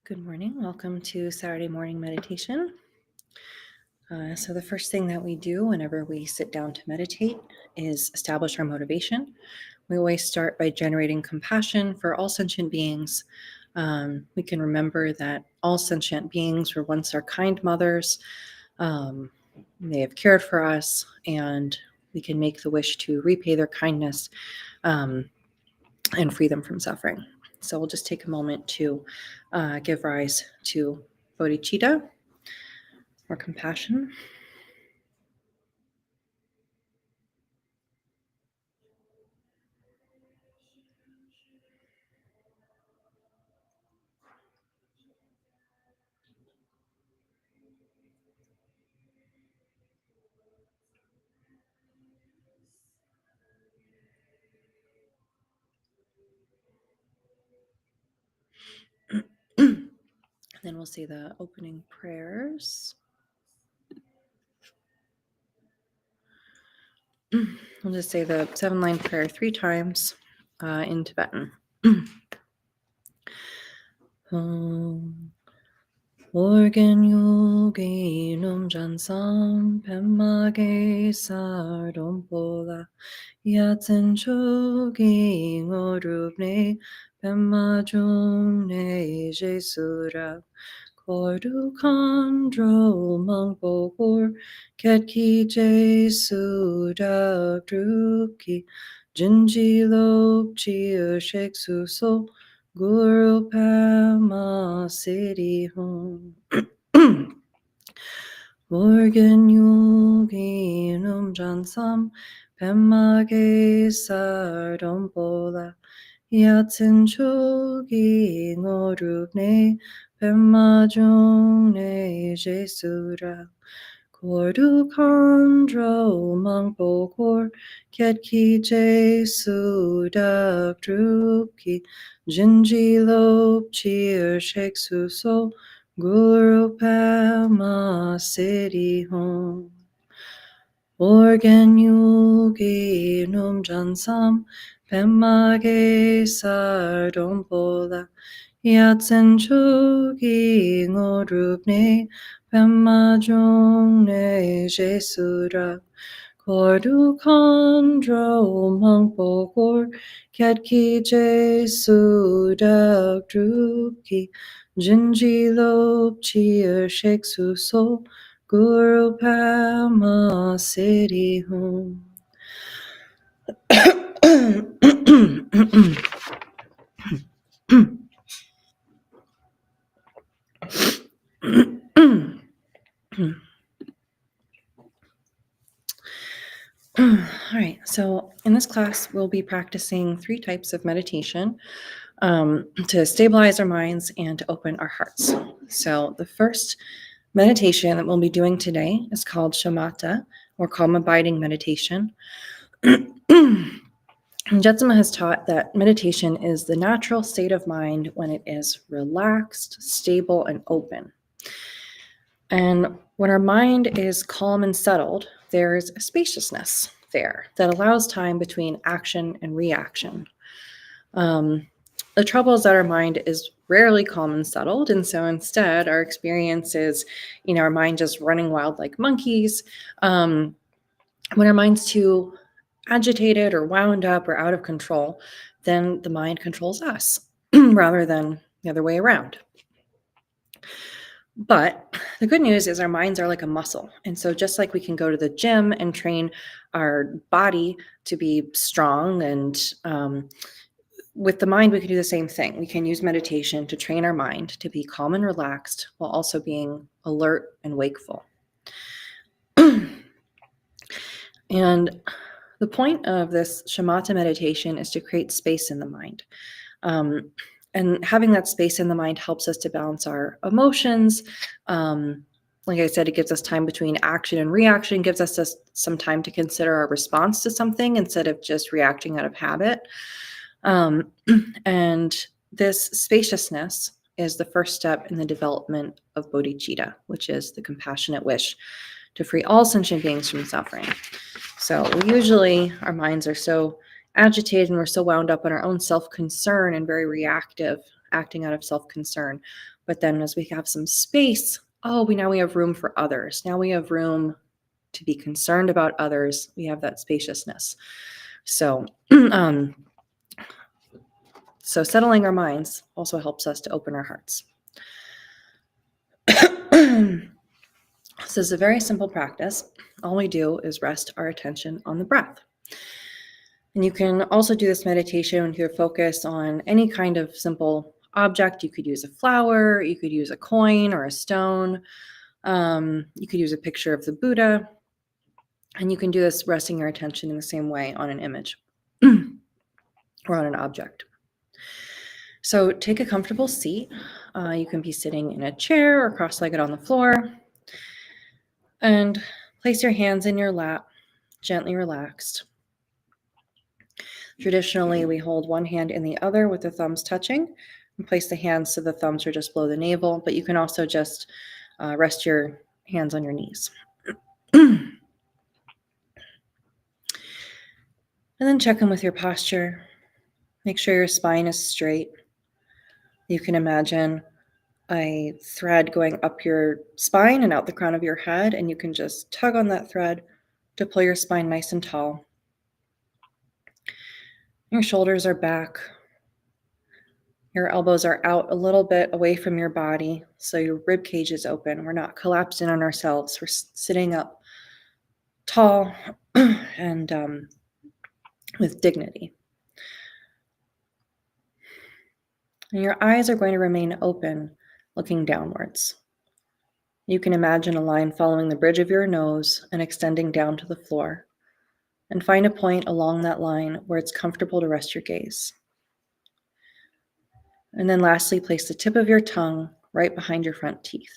Good morning. Welcome to Saturday morning meditation. So the first thing that we do whenever we sit down to meditate is establish our motivation. We always start by generating compassion for all sentient beings. We can remember that all sentient beings were once our kind mothers. They have cared for us, and we can make the wish to repay their kindness and free them from suffering. So we'll just take a moment to give rise to bodhicitta, or compassion. Then we'll say the opening prayers. We'll just say the 7-line prayer 3 times in Tibetan. Organ yogi num jansam pemage sardompola yatsen chogi ngorubne pemajumne jesura Kordu kandro mangpokor ketki jesu druki jinji lok chia shek so Guru Pema City Home. Morgan Yogi Num Jansam Pema Ge Sardompola Yatsin Chogi Ngorubne Pema June Jesura Kordu Kandro Mangpokor Ketki Jesu Druki Jinji Lop Cheer Shek so Guru Pema City Home. Organ Yogi Num Jansam Pema Ge Sardompola Yatsen Chogi Ngorubne Pema June Jesura Kordu Kandro Mangpokor Ketki Jesu Druki Jinji Lop Cheer Shek so Guru Pema City Home. All right, so in this class, we'll be practicing 3 types of meditation to stabilize our minds and to open our hearts. So the first meditation that we'll be doing today is called Shamatha, or calm abiding meditation. Jetsama has taught that meditation is the natural state of mind when it is relaxed, stable, and open. And when our mind is calm and settled, there's a spaciousness there that allows time between action and reaction. The trouble is that our mind is rarely calm and settled, and so instead our experience is, our mind just running wild like monkeys. When our mind's too agitated or wound up or out of control, then the mind controls us rather than the other way around. But the good news is our minds are like a muscle. And so just like we can go to the gym and train our body to be strong, and with the mind, we can do the same thing. We can use meditation to train our mind to be calm and relaxed while also being alert and wakeful. And the point of this Shamatha meditation is to create space in the mind. And having that space in the mind helps us to balance our emotions. Like I said, it gives us time between action and reaction, gives us some time to consider our response to something instead of just reacting out of habit. And this spaciousness is the first step in the development of bodhicitta, which is the compassionate wish to free all sentient beings from suffering. So usually our minds are so agitated and we're so wound up in our own self-concern and very reactive, acting out of self-concern. But then as we have some space, now we have room for others. Now we have room to be concerned about others. We have that spaciousness. So, so settling our minds also helps us to open our hearts. This is a very simple practice. All we do is rest our attention on the breath. And you can also do this meditation with your focus on any kind of simple object. You could use a flower, you could use a coin or a stone. You could use a picture of the Buddha. And you can do this resting your attention in the same way on an image or on an object. So take a comfortable seat. You can be sitting in a chair or cross-legged on the floor. And place your hands in your lap, gently relaxed. Traditionally, we hold one hand in the other with the thumbs touching and place the hands so the thumbs are just below the navel, but you can also just rest your hands on your knees. And then check in with your posture. Make sure your spine is straight. You can imagine a thread going up your spine and out the crown of your head, and you can just tug on that thread to pull your spine nice and tall. Your shoulders are back. Your elbows are out a little bit away from your body, so your rib cage is open. We're not collapsing on ourselves. We're sitting up tall and with dignity. And your eyes are going to remain open, looking downwards. You can imagine a line following the bridge of your nose and extending down to the floor. And find a point along that line where it's comfortable to rest your gaze. And then lastly, place the tip of your tongue right behind your front teeth.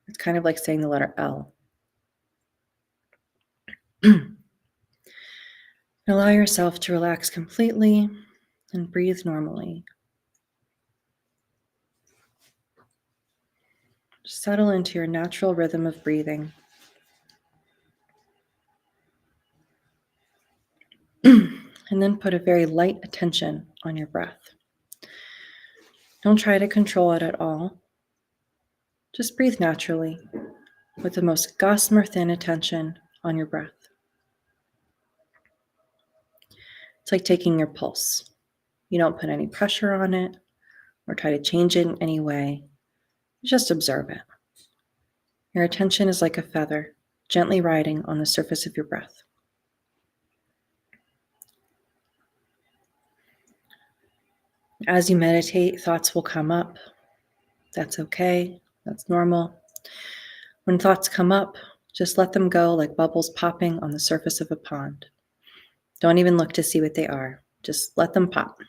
It's kind of like saying the letter L. Allow yourself to relax completely and breathe normally. Settle into your natural rhythm of breathing. And then put a very light attention on your breath. Don't try to control it at all. Just breathe naturally with the most gossamer thin attention on your breath. It's like taking your pulse. You don't put any pressure on it or try to change it in any way. Just observe it. Your attention is like a feather, gently riding on the surface of your breath. As you meditate, thoughts will come up. That's okay. That's normal. When thoughts come up, just let them go like bubbles popping on the surface of a pond. Don't even look to see what they are. Just let them pop.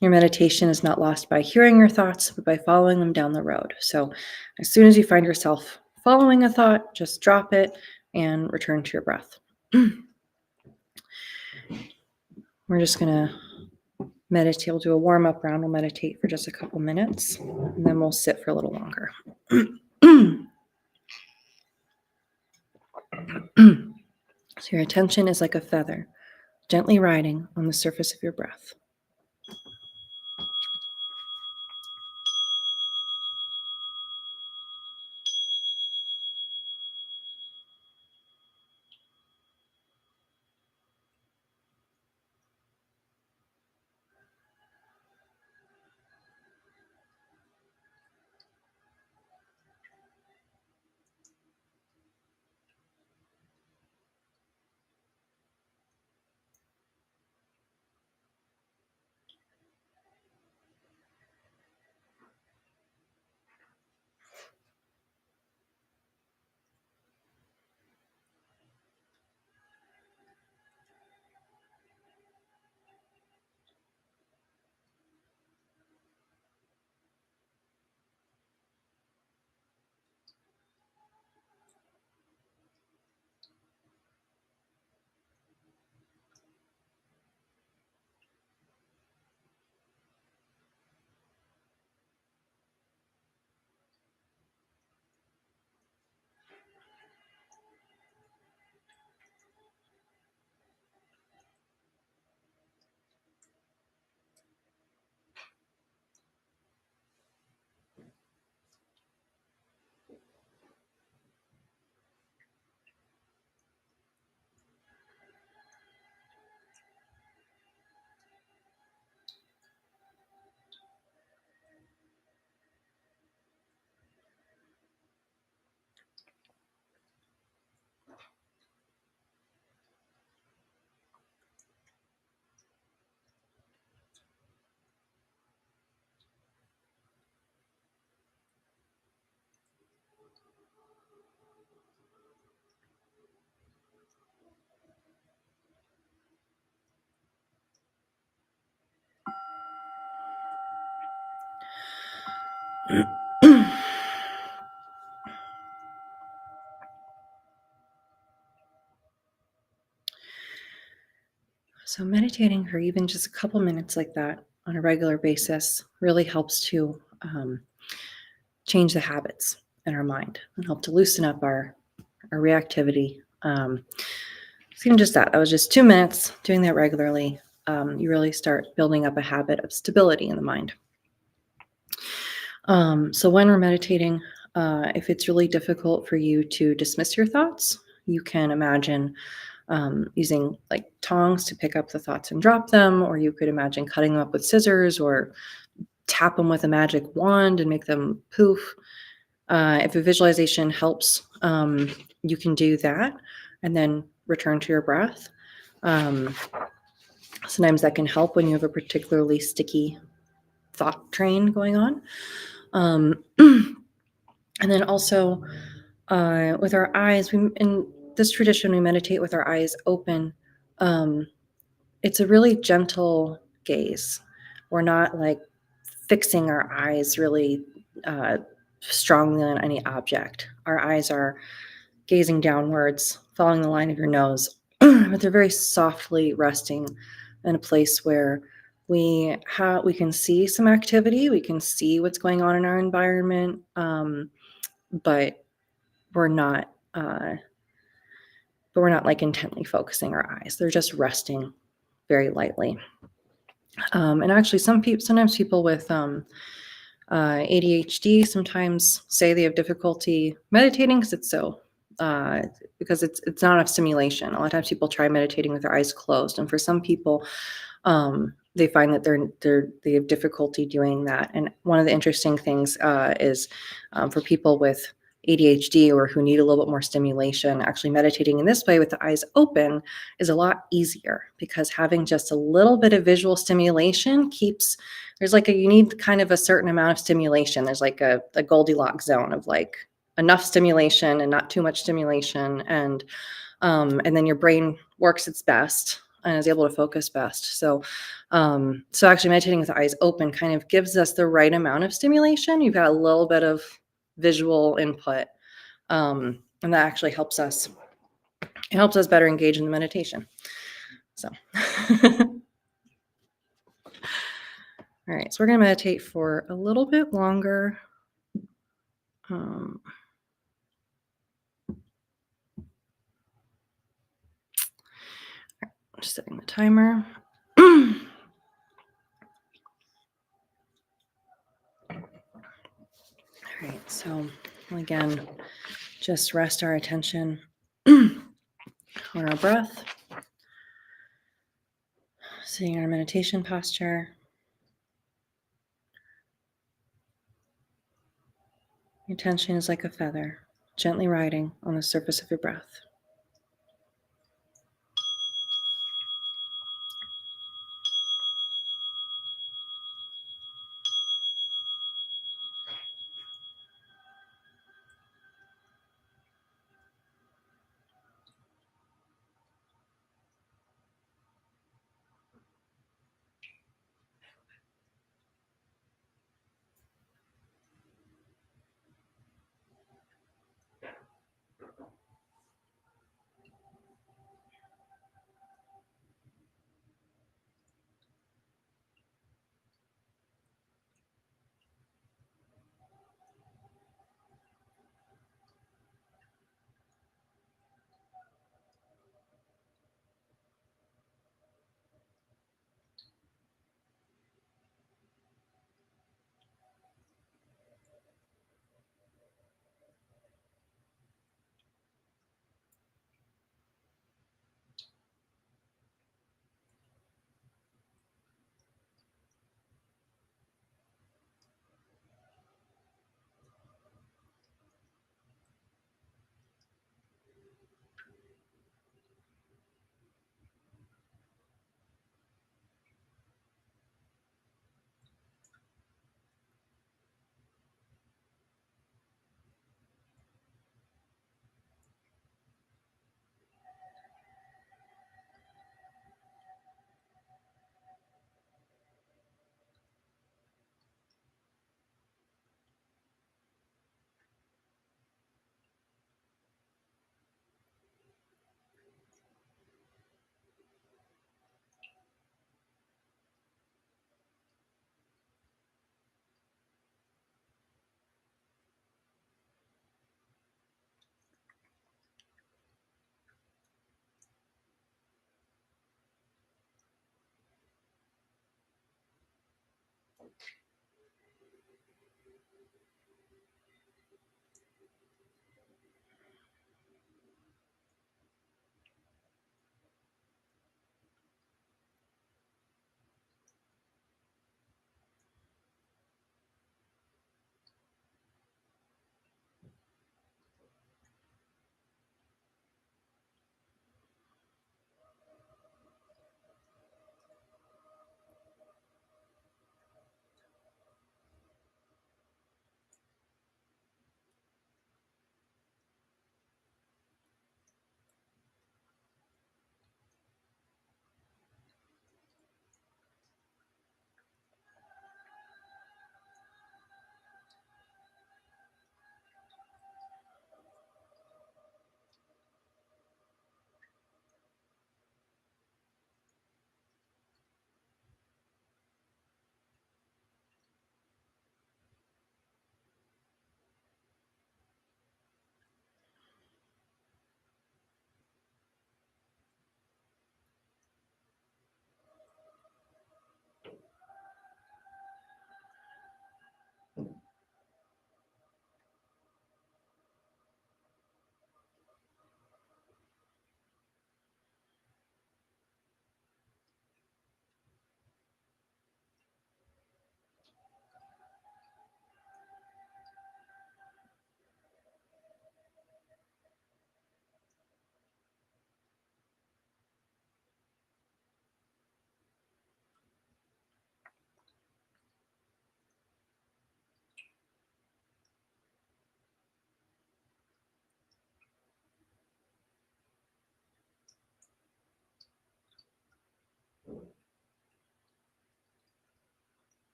Your meditation is not lost by hearing your thoughts, but by following them down the road. So as soon as you find yourself following a thought, just drop it and return to your breath. We're just going to meditate. We'll do a warm-up round. We'll meditate for just a couple minutes, and then we'll sit for a little longer. So your attention is like a feather, gently riding on the surface of your breath. So meditating for even just a couple minutes like that on a regular basis really helps to change the habits in our mind and help to loosen up our reactivity. So even just that was just 2 minutes doing that regularly. You really start building up a habit of stability in the mind. So when we're meditating, if it's really difficult for you to dismiss your thoughts, you can imagine using like tongs to pick up the thoughts and drop them, or you could imagine cutting them up with scissors or tap them with a magic wand and make them poof. If a visualization helps, you can do that and then return to your breath. Um, Sometimes that can help when you have a particularly sticky thought train going on. And then also with our eyes, in this tradition, we meditate with our eyes open. It's a really gentle gaze. We're not like fixing our eyes really strongly on any object. Our eyes are gazing downwards, following the line of your nose, but they're very softly resting in a place where we can see some activity, we can see what's going on in our environment, but we're not like intently focusing our eyes. They're just resting very lightly. And actually, sometimes people with ADHD sometimes say they have difficulty meditating because it's not enough stimulation. A lot of times people try meditating with their eyes closed, and for some people, they find that they have difficulty doing that. And one of the interesting things is for people with ADHD or who need a little bit more stimulation, actually meditating in this way with the eyes open is a lot easier because having just a little bit of visual stimulation you need kind of a certain amount of stimulation. There's like a Goldilocks zone of like enough stimulation and not too much stimulation. And then your brain works its best and is able to focus best. So actually meditating with the eyes open kind of gives us the right amount of stimulation. You've got a little bit of visual input. And that actually helps us. It helps us better engage in the meditation. So, all right. So we're going to meditate for a little bit longer. Just setting the timer. All right. So again, just rest our attention on our breath, sitting in our meditation posture. Your attention is like a feather, gently riding on the surface of your breath.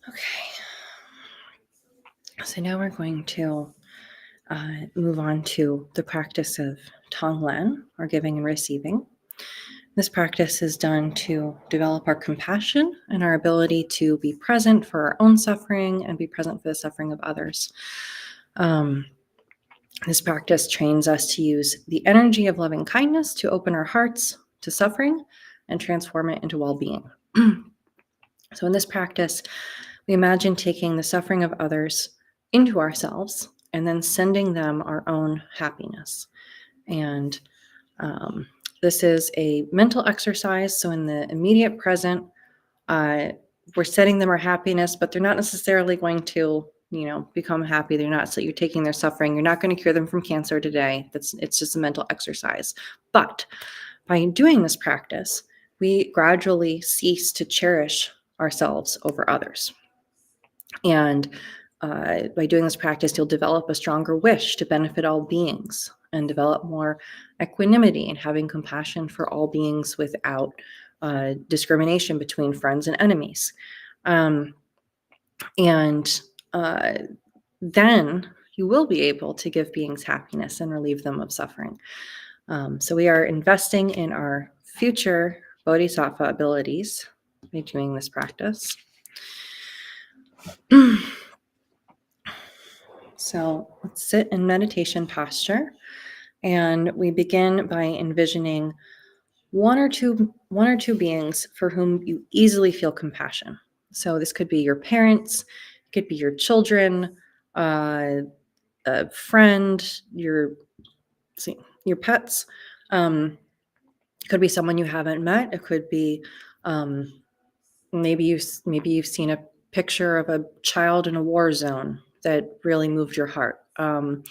Okay, so now we're going to move on to the practice of Tonglen, or giving and receiving. This practice is done to develop our compassion and our ability to be present for our own suffering and be present for the suffering of others. This practice trains us to use the energy of loving kindness to open our hearts to suffering and transform it into well-being. So in this practice, we imagine taking the suffering of others into ourselves and then sending them our own happiness. And this is a mental exercise. So in the immediate present, we're sending them our happiness, but they're not necessarily going to, become happy. They're not. So you're taking their suffering. You're not going to cure them from cancer today. It's just a mental exercise. But by doing this practice, we gradually cease to cherish ourselves over others. And by doing this practice, you'll develop a stronger wish to benefit all beings and develop more equanimity and having compassion for all beings without discrimination between friends and enemies. And then you will be able to give beings happiness and relieve them of suffering. So we are investing in our future bodhisattva abilities by doing this practice. So let's sit in meditation posture, and we begin by envisioning one or two beings for whom you easily feel compassion. So this could be your parents, it could be your children, a friend, see, your pets. It could be someone you haven't met. It could be um, maybe you've seen a picture of a child in a war zone that really moved your heart. But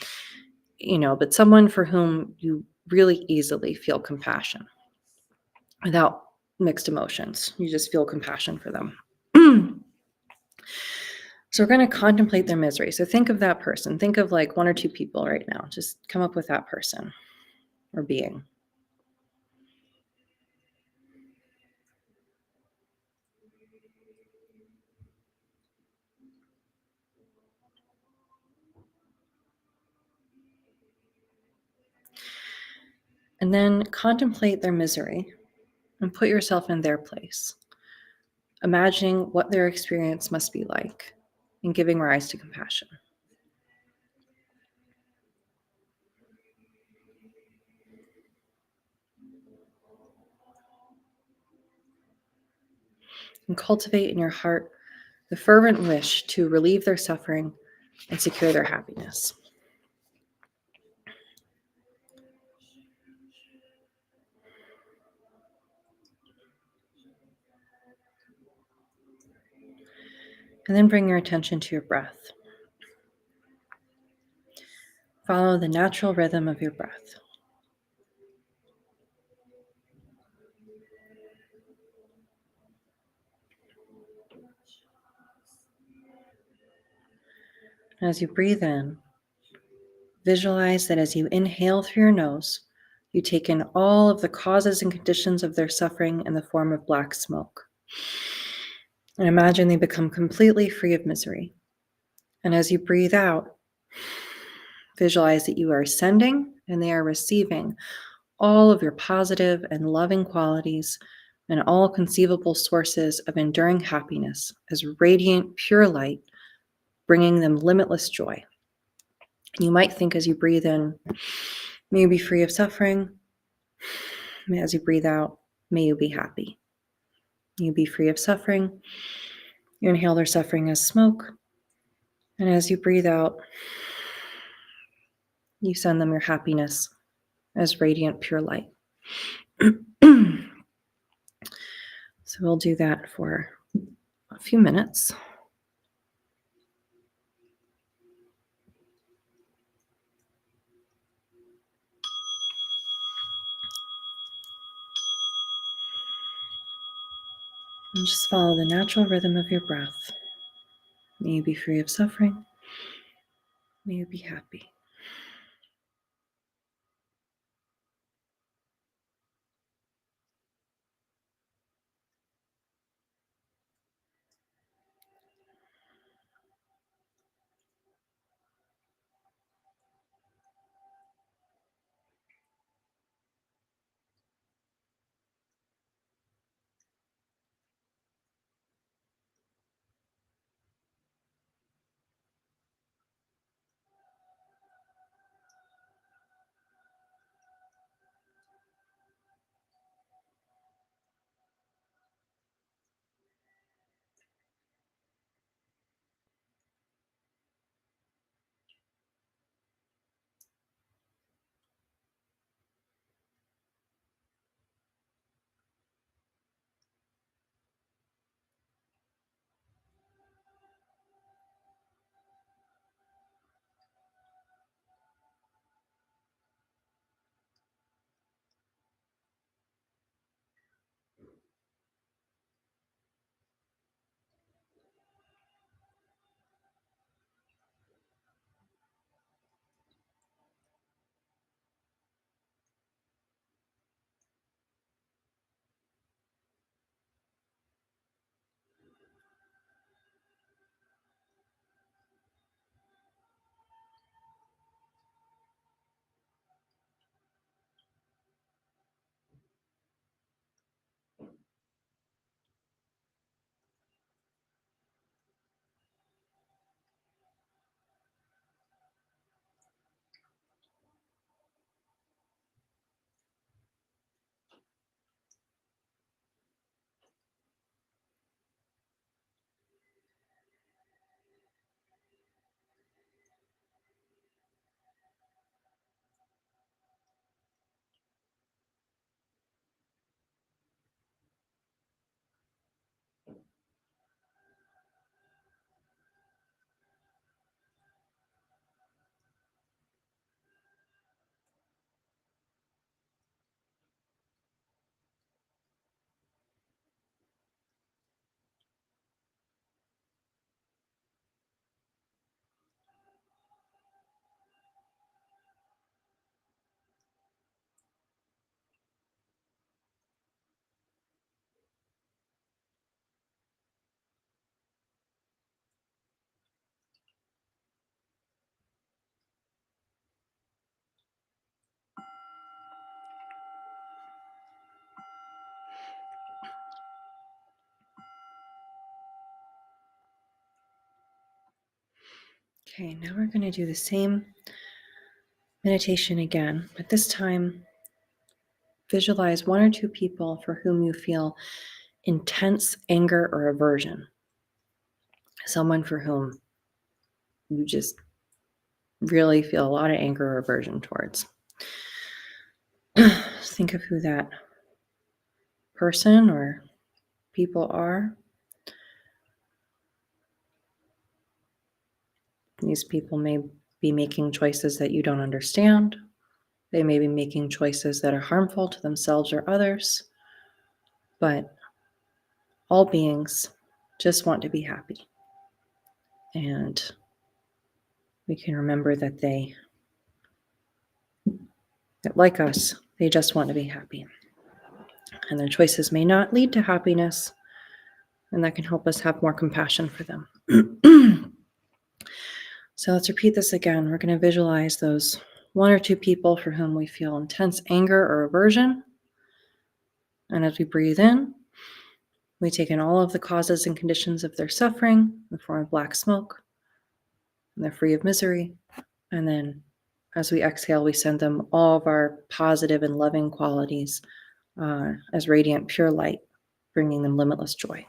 someone for whom you really easily feel compassion without mixed emotions. You just feel compassion for them. So we're going to contemplate their misery. So think of that person. Think of like one or two people right now. Just come up with that person or being. And then contemplate their misery and put yourself in their place, imagining what their experience must be like and giving rise to compassion. And cultivate in your heart the fervent wish to relieve their suffering and secure their happiness. And then bring your attention to your breath. Follow the natural rhythm of your breath. As you breathe in, visualize that as you inhale through your nose, you take in all of the causes and conditions of their suffering in the form of black smoke. And imagine they become completely free of misery. And as you breathe out, visualize that you are sending and they are receiving all of your positive and loving qualities and all conceivable sources of enduring happiness as radiant, pure light, bringing them limitless joy. You might think as you breathe in, may you be free of suffering. As you breathe out, may you be happy. May you be free of suffering. You inhale their suffering as smoke. And as you breathe out, you send them your happiness as radiant, pure light. So we'll do that for a few minutes. And just follow the natural rhythm of your breath. May you be free of suffering. May you be happy. Okay, now we're going to do the same meditation again, but this time visualize one or two people for whom you feel intense anger or aversion. Someone for whom you just really feel a lot of anger or aversion towards. Think of who that person or people are. These people may be making choices that you don't understand. They may be making choices that are harmful to themselves or others. But all beings just want to be happy. And we can remember that like us, they just want to be happy. And their choices may not lead to happiness, and that can help us have more compassion for them. So let's repeat this again. We're going to visualize those one or two people for whom we feel intense anger or aversion. And as we breathe in, we take in all of the causes and conditions of their suffering in the form of black smoke, and they're free of misery. And then as we exhale, we send them all of our positive and loving qualities as radiant, pure light, bringing them limitless joy.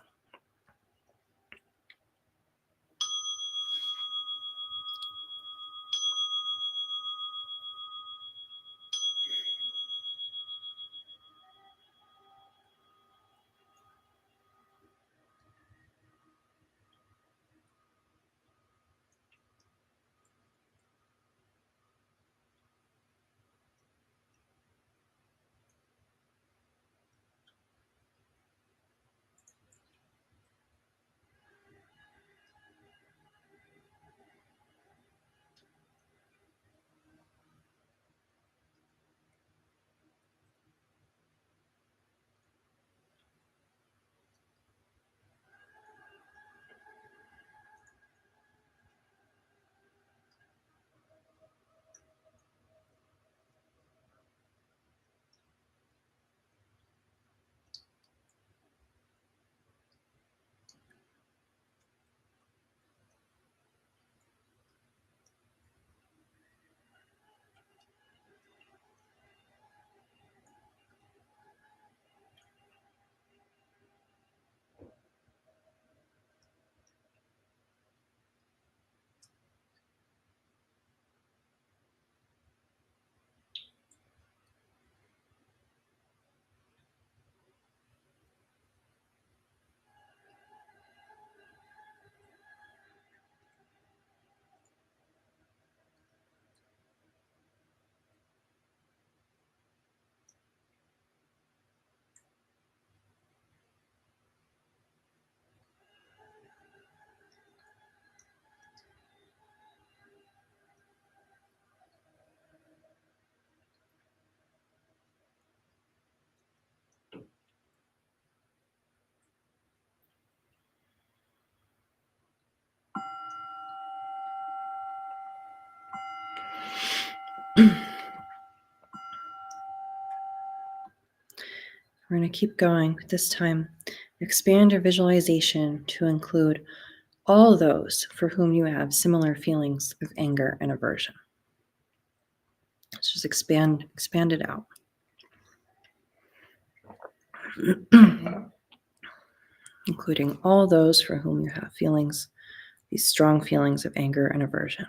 We're going to keep going. This time, expand your visualization to include all those for whom you have similar feelings of anger and aversion. Let's just expand it out. Including all those for whom you have feelings, these strong feelings of anger and aversion.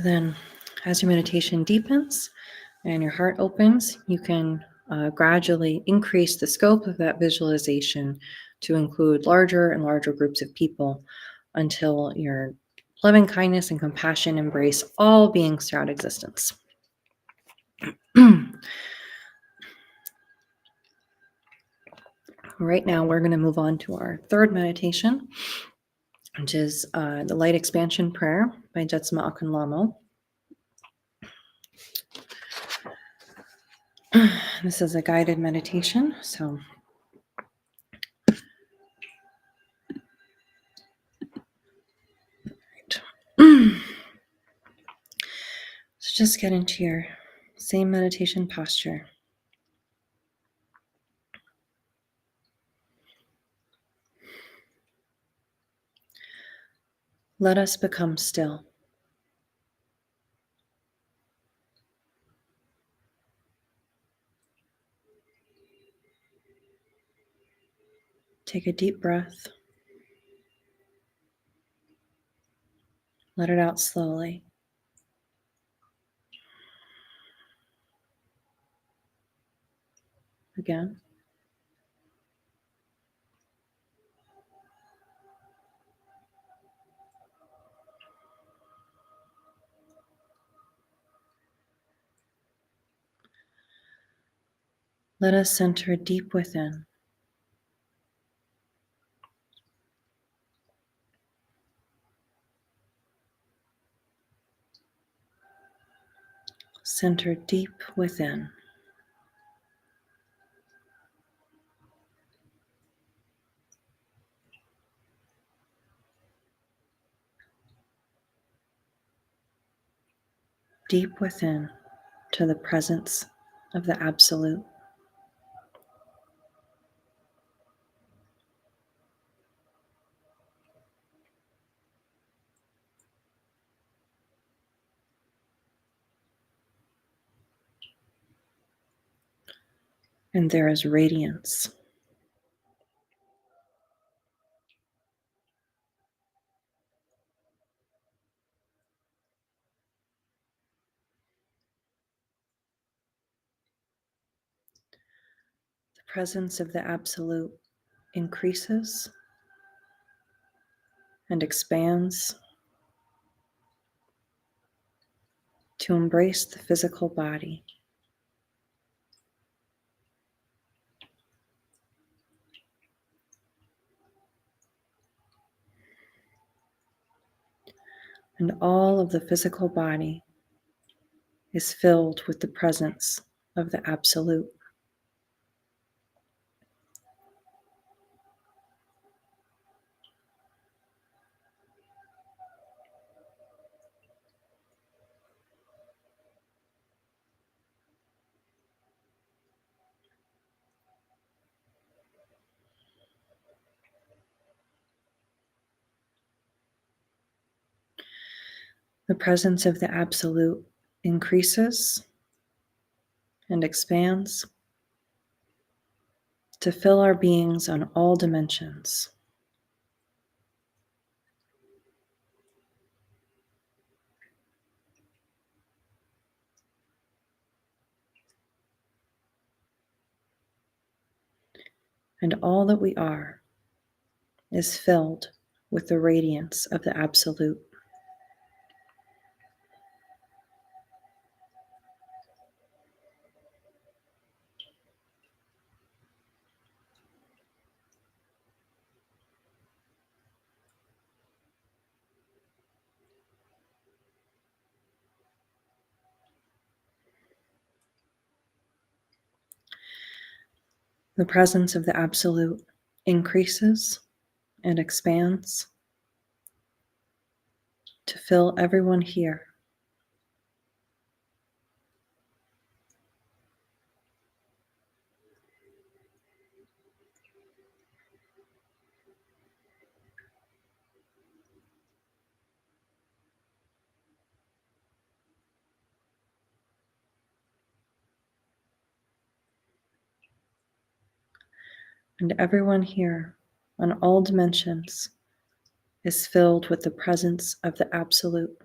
then, as your meditation deepens and your heart opens, you can gradually increase the scope of that visualization to include larger and larger groups of people until your loving kindness and compassion embrace all beings throughout existence. Right now, we're going to move on to our third meditation, which is the Light Expansion Prayer by Jetsama Akun Lamo. This is a guided meditation, so so just get into your same meditation posture. Let us become still. Take a deep breath. Let it out slowly. Again. Let us center deep within. Center deep within. Deep within to the presence of the Absolute. And there is radiance. The presence of the Absolute increases and expands to embrace the physical body. And all of the physical body is filled with the presence of the Absolute. The presence of the Absolute increases and expands to fill our beings on all dimensions. And all that we are is filled with the radiance of the Absolute. The presence of the Absolute increases and expands to fill everyone here. And everyone here on all dimensions is filled with the presence of the Absolute.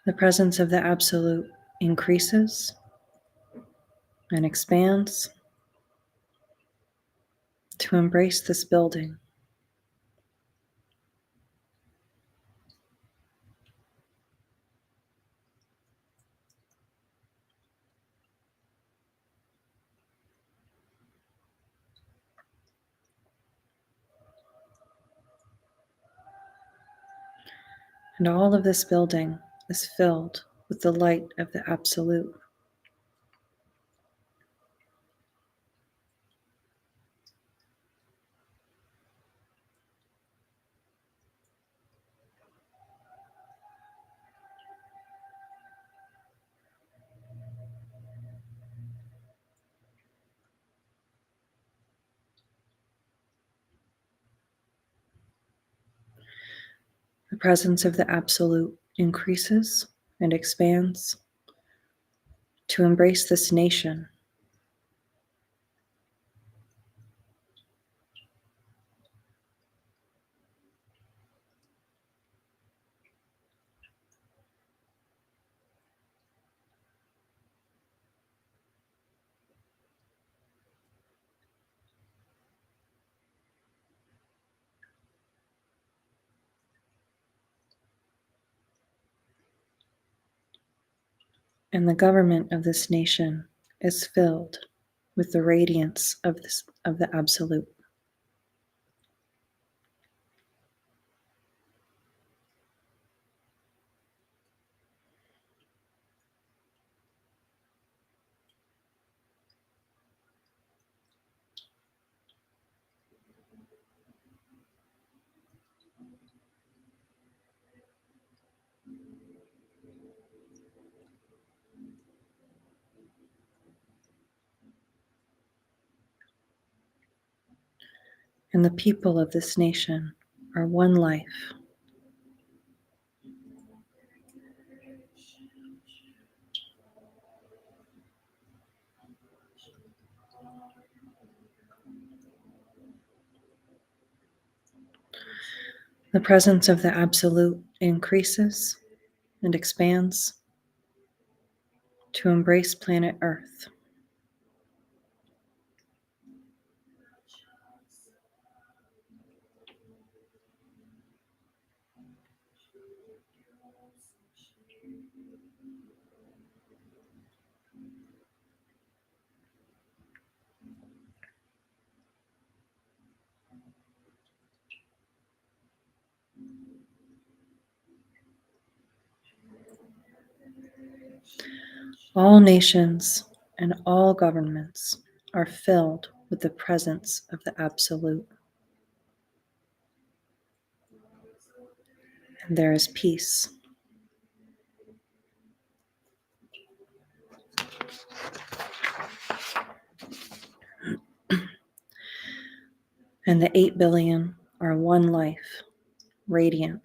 The presence of the Absolute increases and expands to embrace this building. And all of this building is filled with the light of the Absolute. The presence of the Absolute increases and expands to embrace this nation. And the government of this nation is filled with the radiance of the Absolute. And the people of this nation are one life. The presence of the Absolute increases and expands to embrace planet Earth. All nations and all governments are filled with the presence of the Absolute. And there is peace. And the 8 billion are one life, radiant.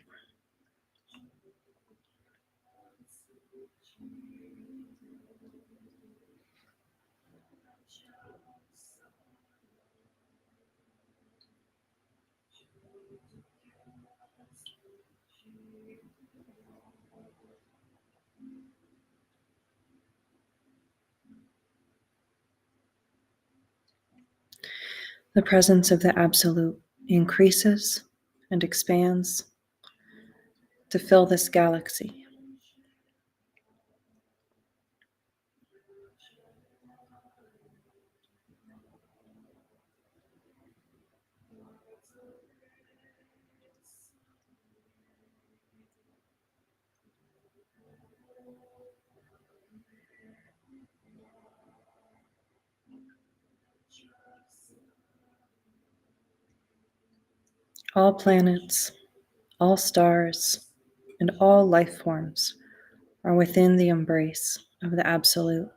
The presence of the Absolute increases and expands to fill this galaxy. All planets, all stars, and all life forms are within the embrace of the Absolute.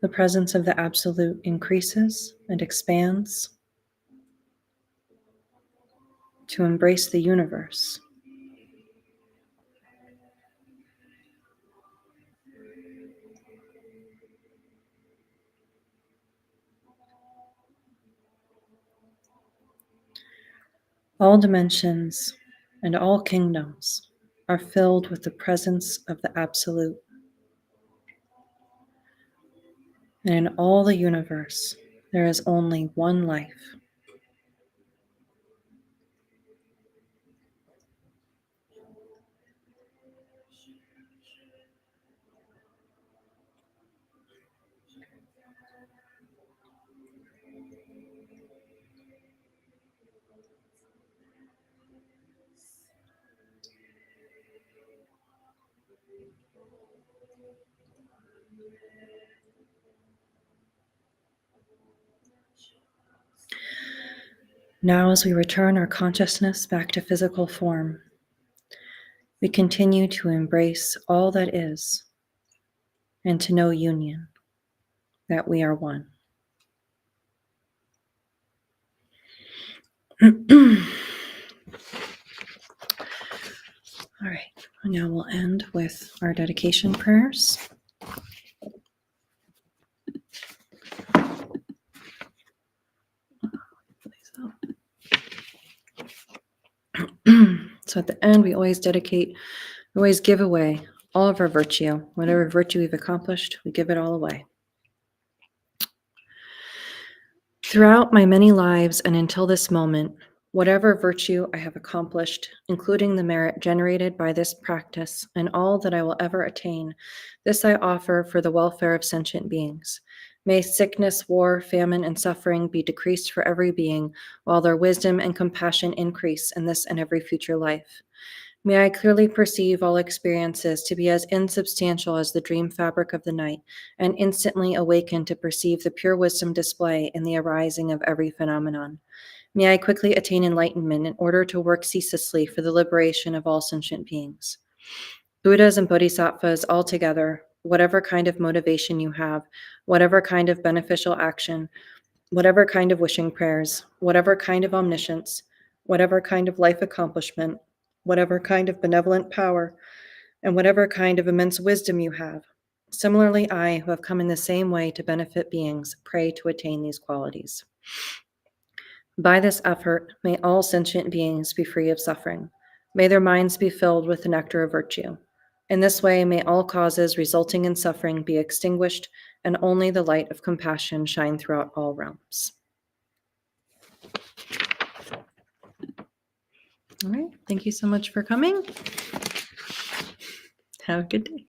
The presence of the Absolute increases and expands to embrace the universe. All dimensions and all kingdoms are filled with the presence of the Absolute. And in all the universe, there is only one life. Now, as we return our consciousness back to physical form, we continue to embrace all that is and to know union, that we are one. All right, now we'll end with our dedication prayers. So at the end, we always give away all of our virtue. Whatever virtue we've accomplished, we give it all away. Throughout my many lives and until this moment, whatever virtue I have accomplished, including the merit generated by this practice and all that I will ever attain, this I offer for the welfare of sentient beings. May sickness, war, famine, and suffering be decreased for every being, while their wisdom and compassion increase in this and every future life. May I clearly perceive all experiences to be as insubstantial as the dream fabric of the night, and instantly awaken to perceive the pure wisdom display in the arising of every phenomenon. May I quickly attain enlightenment in order to work ceaselessly for the liberation of all sentient beings. Buddhas and Bodhisattvas altogether, whatever kind of motivation you have, whatever kind of beneficial action, whatever kind of wishing prayers, whatever kind of omniscience, whatever kind of life accomplishment, whatever kind of benevolent power, and whatever kind of immense wisdom you have. Similarly, I, who have come in the same way to benefit beings, pray to attain these qualities. By this effort, may all sentient beings be free of suffering. May their minds be filled with the nectar of virtue. In this way, may all causes resulting in suffering be extinguished, and only the light of compassion shine throughout all realms. All right. Thank you so much for coming. Have a good day.